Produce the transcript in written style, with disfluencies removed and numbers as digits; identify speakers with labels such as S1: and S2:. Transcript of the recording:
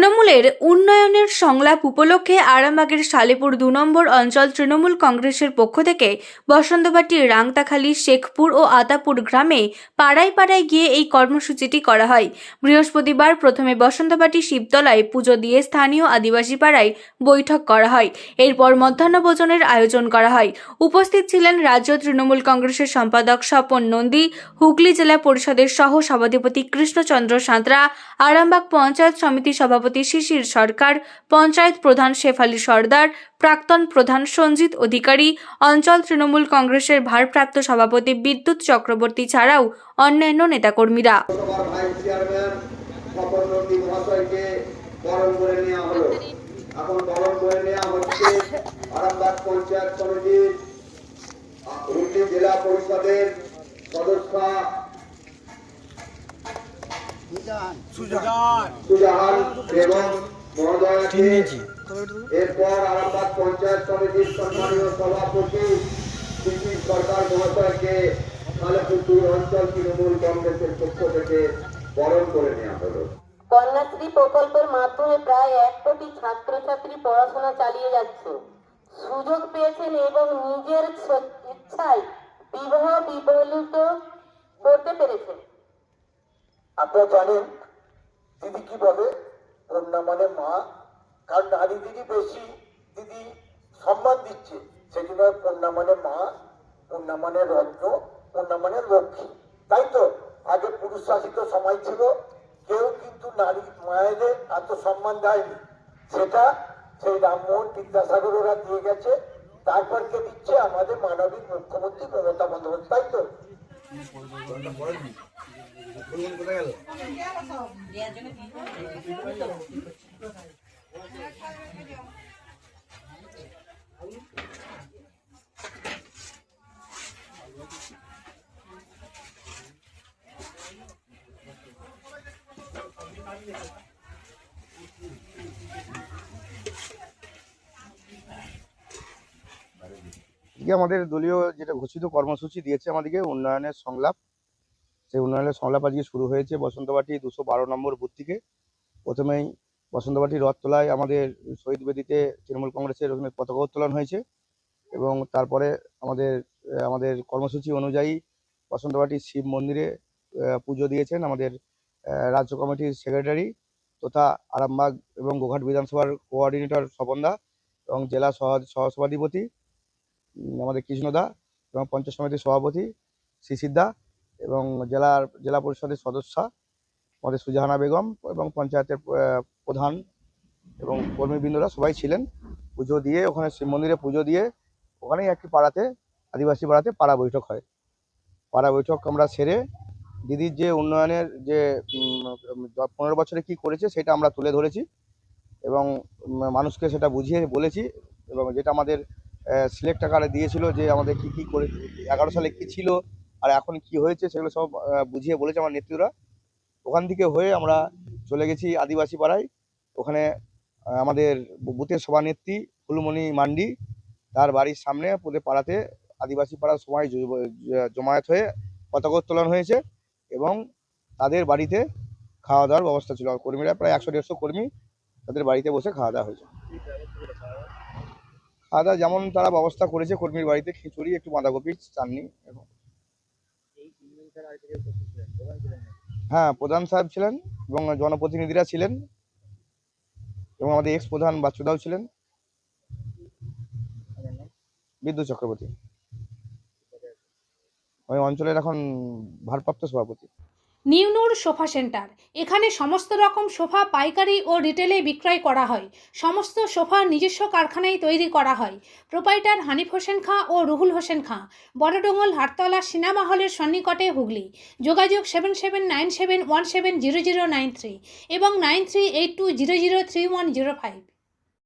S1: তৃণমূলের উন্নয়নের সংলাপ উপলক্ষে আরামবাগের সালেপুর ২ নম্বর অঞ্চল তৃণমূল কংগ্রেসের পক্ষ থেকে বসন্তবাটি, রাংতাখালী, শেখপুর ও আতাপুর গ্রামে পাড়ায় পাড়ায় গিয়ে এই কর্মসূচিটি করা হয়। বৃহস্পতিবার প্রথমে বসন্তবাটি শিবতলায় পুজো দিয়ে স্থানীয় আদিবাসী পাড়ায় বৈঠক করা হয়। এরপর মধ্যাহ্নভোজনের আয়োজন করা হয়। উপস্থিত ছিলেন রাজ্য তৃণমূল কংগ্রেসের সম্পাদক স্বপন নন্দী, হুগলি জেলা পরিষদের সহ সভাধিপতি কৃষ্ণচন্দ্র সাঁতরা, আরামবাগ পঞ্চায়েত সমিতি সভাপতি শিশির সরকার, পঞ্চায়েত প্রধান শেফালী সর্দার, প্রাক্তন প্রধান সঞ্জিত অধিকারী, অঞ্চল তৃণমূল কংগ্রেসের ভারপ্রাপ্ত সভাপতি বিদ্যুৎ চক্রবর্তী ছাড়াও অন্যান্য নেতাকর্মীরা।
S2: এখন বরণ করে নেওয়া হচ্ছে আরামবাগ পঞ্চায়েত সমিতির হুগলি জেলা পরিষদের সদস্য সুজাহান বেগম মহোদয়কে, এরপর আরামবাগ পঞ্চায়েত সমিতির সম্মানীয় সভাপতি শিশির সরকার মহোদয়কে সালেপুর ২ অঞ্চল তৃণমূল কংগ্রেসের পক্ষ থেকে বরণ করে নেওয়া হলো।
S3: কন্যাশ্রী প্রকল্পের মাধ্যমে প্রায় ১ কোটি ছাত্রছাত্রী পড়াশোনা চালিয়ে যাচ্ছে, সুযোগ পেয়েছেন এবং নিজের ইচ্ছায় বিবাহ বিবাহিত করতে পেরেছেন।
S4: আপনারা জানেন দিদি কি বলে, কন্যা মানে মা, কারণ নারী দিদি বেশি দিদি সম্মান দিচ্ছে, সেই জন্য কন্যা মানে মা, কন্যা মানে রত্ন, কন্যা মানে লক্ষ্মী। তাই তো আগে পুরুষ শাসিত সময় ছিল, কেউ কিন্তু নারী মায়েদের এত সম্মান দেয়নি। সেটা সেই রামমোহন বিদ্যাসাগর ওরা দিয়ে গেছে, তারপর কে দিচ্ছে আমাদের মানবিক মুখ্যমন্ত্রী মমতা বন্দ্যোপাধ্যায়। তাই তো
S5: আমাদের দলীয় যেটা ঘোষিত কর্মসূচি দিয়েছে আমাদেরকে উন্নয়নের সংলাপ, সেই উন্নয়নের সংলাপ আজকে শুরু হয়েছে বসন্তবাটি ২১২ নম্বর বুথ থেকে। প্রথমেই বসন্তবাটি রথতলায় আমাদের শহীদ বেদিতে তৃণমূল কংগ্রেসের ওখানে পতাকা উত্তোলন হয়েছে এবং তারপরে আমাদের কর্মসূচি অনুযায়ী বসন্তবাটি শিব মন্দিরে পুজো দিয়েছেন আমাদের রাজ্য কমিটির সেক্রেটারি তথা আরামবাগ এবং গোঘাট বিধানসভার কোঅর্ডিনেটর স্বপনদা এবং জেলা সহসভাধিপতি আমাদের কৃষ্ণদা এবং পঞ্চায়েত সমিতির সভাপতি শিশিরদা এবং জেলা পরিষদের সদস্য আমাদের সুজাহানা বেগম এবং পঞ্চায়েতের প্রধান এবং কর্মীবৃন্দরা সবাই ছিলেন। পুজো দিয়ে ওখানে শিব মন্দিরে পুজো দিয়ে ওখানেই একটি পাড়াতে, আদিবাসী পাড়াতে পাড়া বৈঠক হয়। পাড়া বৈঠক আমরা সেরে দিদির যে উন্নয়নের যে 15 বছরে কি করেছে সেটা আমরা তুলে ধরেছি এবং মানুষকে সেটা বুঝিয়ে বলেছি এবং যেটা আমাদের সিলেক্ট আকারে দিয়েছিল যে আমাদের কি করে 11 সালে কি ছিল আর এখন কি হয়েছে সেগুলো সব বুঝিয়ে বলেছে আমার নেতৃত্বরা। ওখান থেকে হয়ে আমরা চলে গেছি আদিবাসী পাড়ায়। ওখানে আমাদের বুথের সভানেত্রী ফুলমণি মান্ডি, তার বাড়ির সামনে পাড়াতে আদিবাসী পাড়ার সবাই জমায়েত হয়ে পতাকা উত্তোলন হয়েছে এবং তাদের বাড়িতে খাওয়া দাওয়ার ব্যবস্থা ছিল। কর্মীরা প্রায় 100-150 কর্মী তাদের বাড়িতে বসে খাওয়া দাওয়া হয়েছে। খাওয়া দাওয়া যেমন তারা ব্যবস্থা করেছে, কর্মীর বাড়িতে খিচুড়ি, একটু বাঁধাকপির চাটনি এবং হ্যাঁ প্রধান সাহেব ছিলেন এবং জনপ্রতিনিধিরা ছিলেন এবং আমাদের এক্স প্রধান বাচ্চুদাও ছিলেন, বিদ্যুৎ চক্রবর্তী। ওই অঞ্চলের এখন ভারপ্রাপ্ত সভাপতি।
S6: নিউনুর সোফা সেন্টার, এখানে সমস্ত রকম সোফা পাইকারি ও রিটেলে বিক্রয় করা হয়। সমস্ত সোফা নিজস্ব কারখানায় তৈরি করা হয়। প্রোপাইটার হানিফ হোসেন খাঁ ও রুহুল হোসেন খাঁ, বড়ডোঙ্গল হাটতলা সিনেমা হলের সন্নিকটে, হুগলি। যোগাযোগ 7797170093 এবং 9382003105।